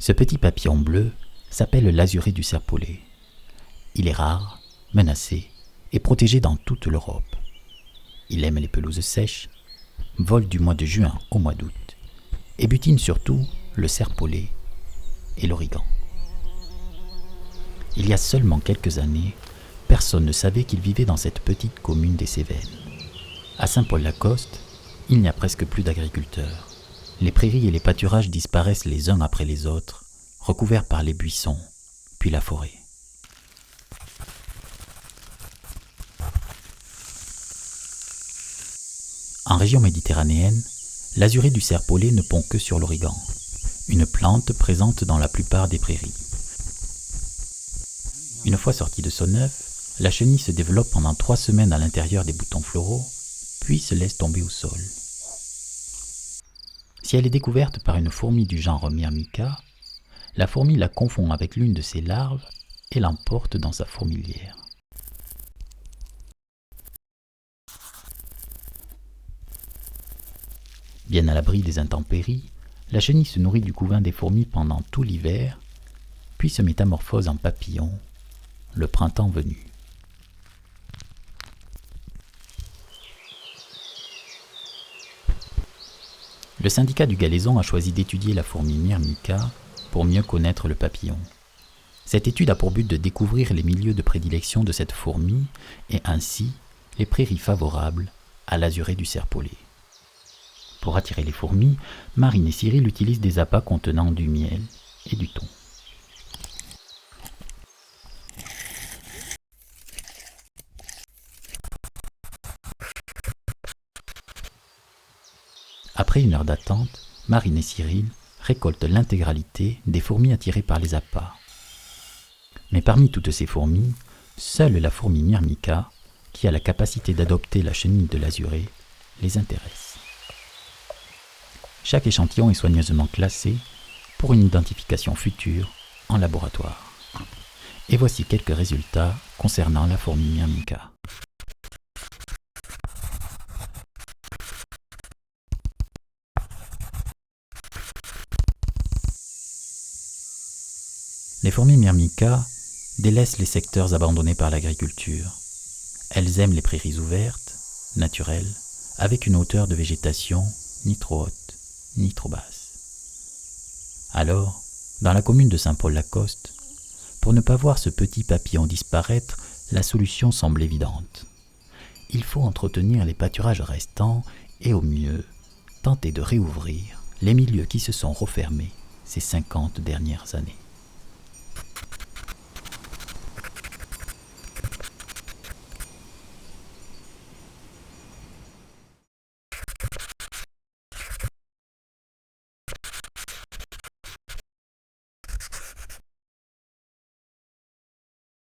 Ce petit papillon bleu s'appelle l'azuré du serpolet. Il est rare, menacé et protégé dans toute l'Europe. Il aime les pelouses sèches, vole du mois de juin au mois d'août et butine surtout le serpolet et l'origan. Il y a seulement quelques années, personne ne savait qu'il vivait dans cette petite commune des Cévennes. À Saint-Paul-la-Coste, il n'y a presque plus d'agriculteurs. Les prairies et les pâturages disparaissent les uns après les autres, recouverts par les buissons, puis la forêt. En région méditerranéenne, l'azuré du serpolet ne pond que sur l'origan, une plante présente dans la plupart des prairies. Une fois sortie de son œuf, la chenille se développe pendant 3 semaines à l'intérieur des boutons floraux, puis se laisse tomber au sol. Si elle est découverte par une fourmi du genre Myrmica, la fourmi la confond avec l'une de ses larves et l'emporte dans sa fourmilière. Bien à l'abri des intempéries, la chenille se nourrit du couvain des fourmis pendant tout l'hiver, puis se métamorphose en papillon, le printemps venu. Le syndicat du Galaison a choisi d'étudier la fourmi Myrmica pour mieux connaître le papillon. Cette étude a pour but de découvrir les milieux de prédilection de cette fourmi et ainsi les prairies favorables à l'azuré du serpolet. Pour attirer les fourmis, Marine et Cyril utilisent des appâts contenant du miel et du thon. Après une heure d'attente, Marine et Cyril récoltent l'intégralité des fourmis attirées par les appâts. Mais parmi toutes ces fourmis, seule la fourmi Myrmica, qui a la capacité d'adopter la chenille de l'azuré, les intéresse. Chaque échantillon est soigneusement classé pour une identification future en laboratoire. Et voici quelques résultats concernant la fourmi Myrmica. Les fourmis Myrmica délaissent les secteurs abandonnés par l'agriculture. Elles aiment les prairies ouvertes, naturelles, avec une hauteur de végétation ni trop haute, ni trop basse. Alors, dans la commune de Saint-Paul-la-Coste, pour ne pas voir ce petit papillon disparaître, la solution semble évidente. Il faut entretenir les pâturages restants et au mieux, tenter de réouvrir les milieux qui se sont refermés ces 50 dernières années.